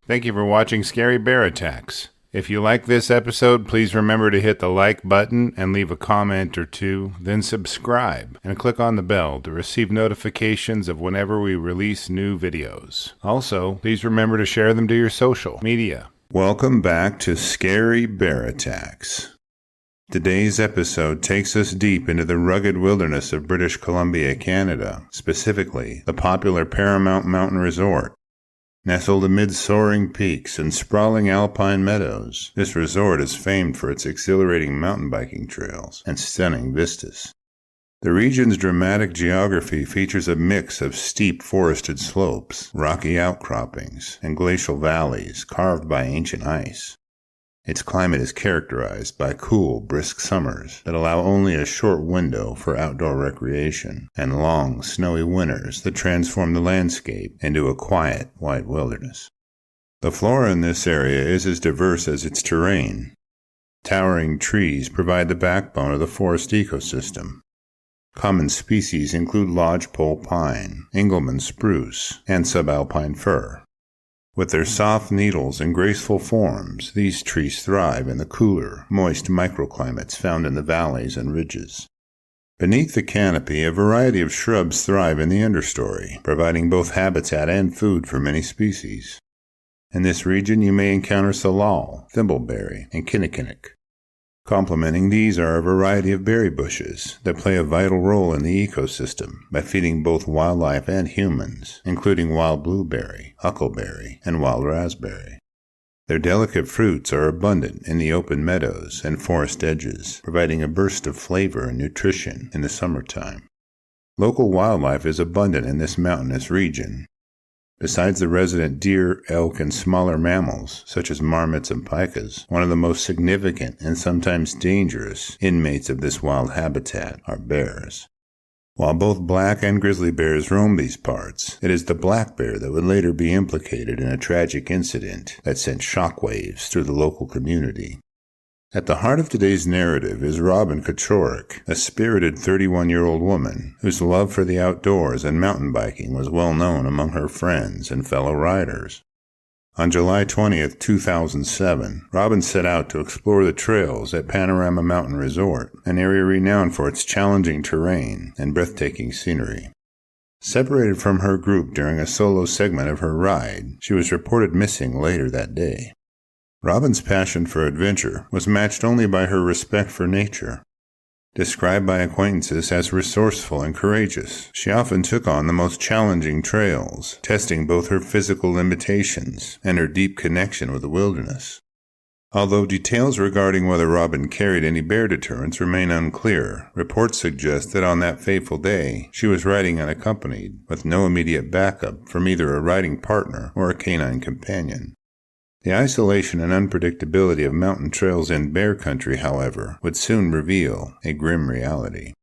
Thank you for watching Scary Bear Attacks. If you like this episode, please remember to hit the like button and leave a comment or two, then subscribe and click on the bell to receive notifications of whenever we release new videos. Also, please remember to share them to your social media. Welcome back to Scary Bear Attacks. Today's episode takes us deep into the rugged wilderness of British Columbia, Canada, specifically the popular Panorama Mountain Resort. Nestled amid soaring peaks and sprawling alpine meadows, this resort is famed for its exhilarating mountain biking trails and stunning vistas. The region's dramatic geography features a mix of steep forested slopes, rocky outcroppings, and glacial valleys carved by ancient ice. Its climate is characterized by cool, brisk summers that allow only a short window for outdoor recreation, and long, snowy winters that transform the landscape into a quiet, white wilderness. The flora in this area is as diverse as its terrain. Towering trees provide the backbone of the forest ecosystem. Common species include lodgepole pine, Engelmann spruce, and subalpine fir. With their soft needles and graceful forms, these trees thrive in the cooler, moist microclimates found in the valleys and ridges. Beneath the canopy, a variety of shrubs thrive in the understory, providing both habitat and food for many species. In this region, you may encounter salal, thimbleberry, and kinnikinick. Complementing these are a variety of berry bushes that play a vital role in the ecosystem by feeding both wildlife and humans, including wild blueberry, huckleberry, and wild raspberry. Their delicate fruits are abundant in the open meadows and forest edges, providing a burst of flavor and nutrition in the summertime. Local wildlife is abundant in this mountainous region. Besides the resident deer, elk, and smaller mammals, such as marmots and pikas, one of the most significant and sometimes dangerous inmates of this wild habitat are bears. While both black and grizzly bears roam these parts, it is the black bear that would later be implicated in a tragic incident that sent shockwaves through the local community. At the heart of today's narrative is Robin Kochorek, a spirited 31-year-old woman whose love for the outdoors and mountain biking was well known among her friends and fellow riders. On July 20th, 2007, Robin set out to explore the trails at Panorama Mountain Resort, an area renowned for its challenging terrain and breathtaking scenery. Separated from her group during a solo segment of her ride, she was reported missing later that day. Robin's passion for adventure was matched only by her respect for nature. Described by acquaintances as resourceful and courageous, she often took on the most challenging trails, testing both her physical limitations and her deep connection with the wilderness. Although details regarding whether Robin carried any bear deterrents remain unclear, reports suggest that on that fateful day, she was riding unaccompanied, with no immediate backup from either a riding partner or a canine companion. The isolation and unpredictability of mountain trails in bear country, however, would soon reveal a grim reality.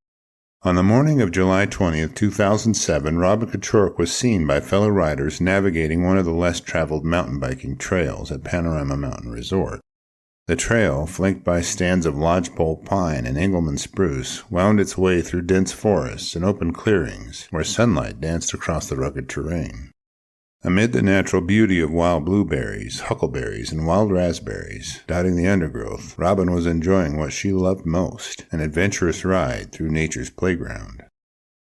On the morning of July 20, 2007, Robin Kochorek was seen by fellow riders navigating one of the less traveled mountain biking trails at Panorama Mountain Resort. The trail, flanked by stands of lodgepole pine and Engelmann spruce, wound its way through dense forests and open clearings where sunlight danced across the rugged terrain. Amid the natural beauty of wild blueberries, huckleberries, and wild raspberries dotting the undergrowth, Robin was enjoying what she loved most, an adventurous ride through nature's playground.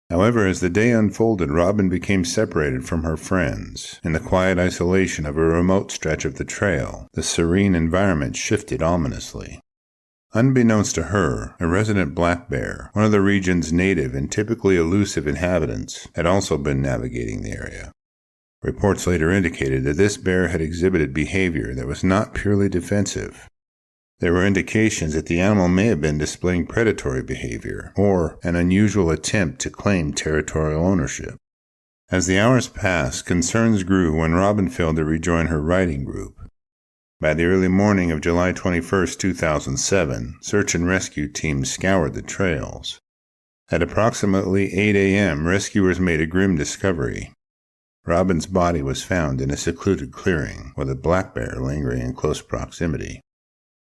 However, as the day unfolded, Robin became separated from her friends. In the quiet isolation of a remote stretch of the trail, the serene environment shifted ominously. Unbeknownst to her, a resident black bear, one of the region's native and typically elusive inhabitants, had also been navigating the area. Reports later indicated that this bear had exhibited behavior that was not purely defensive. There were indications that the animal may have been displaying predatory behavior, or an unusual attempt to claim territorial ownership. As the hours passed, concerns grew when Robin failed to rejoin her riding group. By the early morning of July 21, 2007, search and rescue teams scoured the trails. At approximately 8 a.m., rescuers made a grim discovery. Robin's body was found in a secluded clearing, with a black bear lingering in close proximity.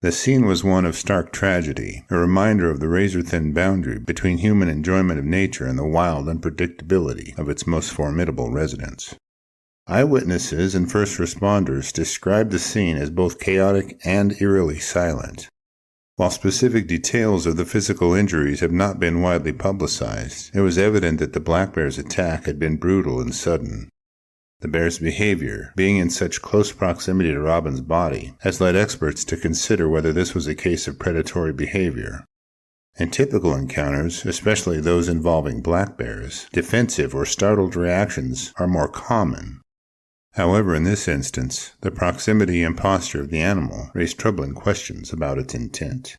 The scene was one of stark tragedy, a reminder of the razor-thin boundary between human enjoyment of nature and the wild unpredictability of its most formidable residents. Eyewitnesses and first responders described the scene as both chaotic and eerily silent. While specific details of the physical injuries have not been widely publicized, it was evident that the black bear's attack had been brutal and sudden. The bear's behavior, being in such close proximity to Robin's body, has led experts to consider whether this was a case of predatory behavior. In typical encounters, especially those involving black bears, defensive or startled reactions are more common. However, in this instance, the proximity and posture of the animal raised troubling questions about its intent.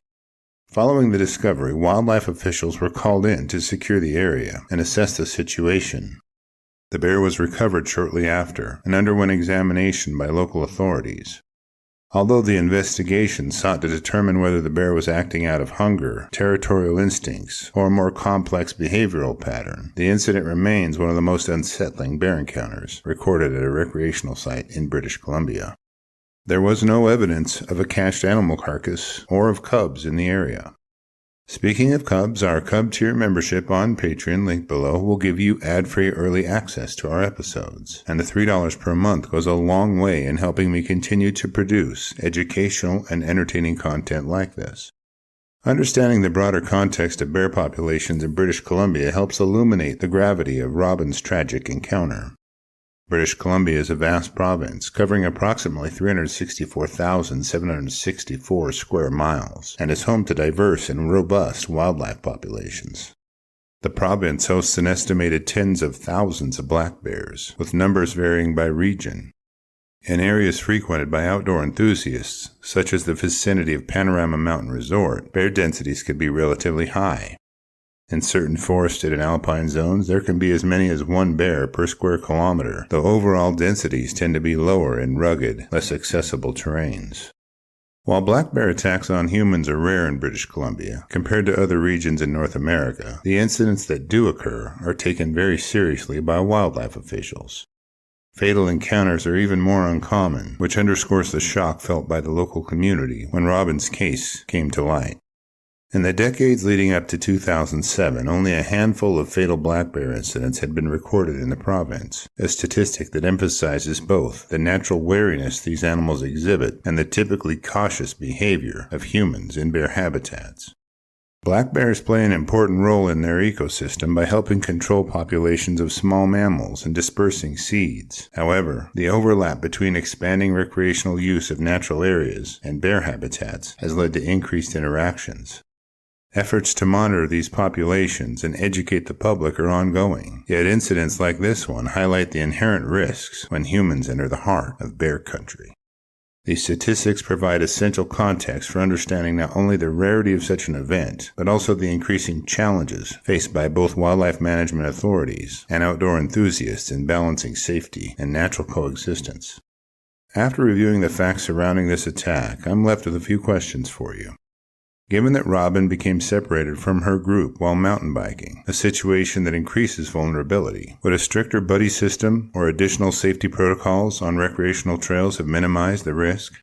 Following the discovery, wildlife officials were called in to secure the area and assess the situation. The bear was recovered shortly after and underwent examination by local authorities. Although the investigation sought to determine whether the bear was acting out of hunger, territorial instincts, or a more complex behavioral pattern, the incident remains one of the most unsettling bear encounters recorded at a recreational site in British Columbia. There was no evidence of a cached animal carcass or of cubs in the area. Speaking of cubs, our Cub Tier membership on Patreon, linked below, will give you ad-free early access to our episodes, and the $3 per month goes a long way in helping me continue to produce educational and entertaining content like this. Understanding the broader context of bear populations in British Columbia helps illuminate the gravity of Robin's tragic encounter. British Columbia is a vast province, covering approximately 364,764 square miles, and is home to diverse and robust wildlife populations. The province hosts an estimated tens of thousands of black bears, with numbers varying by region. In areas frequented by outdoor enthusiasts, such as the vicinity of Panorama Mountain Resort, bear densities can be relatively high. In certain forested and alpine zones, there can be as many as one bear per square kilometer, though overall densities tend to be lower in rugged, less accessible terrains. While black bear attacks on humans are rare in British Columbia, compared to other regions in North America, the incidents that do occur are taken very seriously by wildlife officials. Fatal encounters are even more uncommon, which underscores the shock felt by the local community when Robin's case came to light. In the decades leading up to 2007, only a handful of fatal black bear incidents had been recorded in the province, a statistic that emphasizes both the natural wariness these animals exhibit and the typically cautious behavior of humans in bear habitats. Black bears play an important role in their ecosystem by helping control populations of small mammals and dispersing seeds. However, the overlap between expanding recreational use of natural areas and bear habitats has led to increased interactions. Efforts to monitor these populations and educate the public are ongoing, yet incidents like this one highlight the inherent risks when humans enter the heart of bear country. These statistics provide essential context for understanding not only the rarity of such an event, but also the increasing challenges faced by both wildlife management authorities and outdoor enthusiasts in balancing safety and natural coexistence. After reviewing the facts surrounding this attack, I'm left with a few questions for you. Given that Robin became separated from her group while mountain biking, a situation that increases vulnerability, would a stricter buddy system or additional safety protocols on recreational trails have minimized the risk?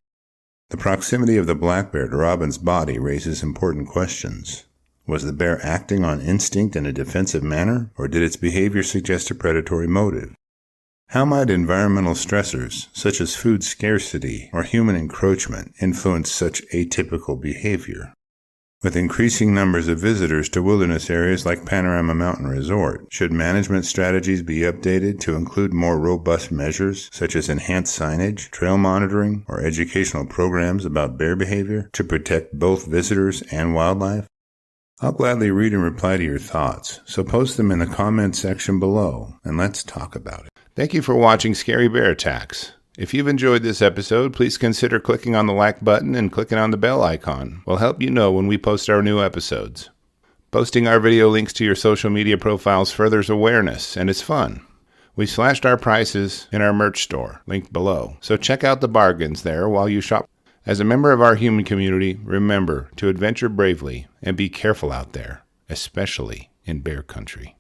The proximity of the black bear to Robin's body raises important questions. Was the bear acting on instinct in a defensive manner, or did its behavior suggest a predatory motive? How might environmental stressors, such as food scarcity or human encroachment, influence such atypical behavior? With increasing numbers of visitors to wilderness areas like Panorama Mountain Resort, should management strategies be updated to include more robust measures such as enhanced signage, trail monitoring, or educational programs about bear behavior to protect both visitors and wildlife? I'll gladly read and reply to your thoughts, so post them in the comments section below, and let's talk about it. Thank you for watching Scary Bear Attacks. If you've enjoyed this episode, please consider clicking on the like button and clicking on the bell icon. We'll help you know when we post our new episodes. Posting our video links to your social media profiles furthers awareness, and it's fun. We slashed our prices in our merch store, linked below, so check out the bargains there while you shop. As a member of our human community, remember to adventure bravely and be careful out there, especially in bear country.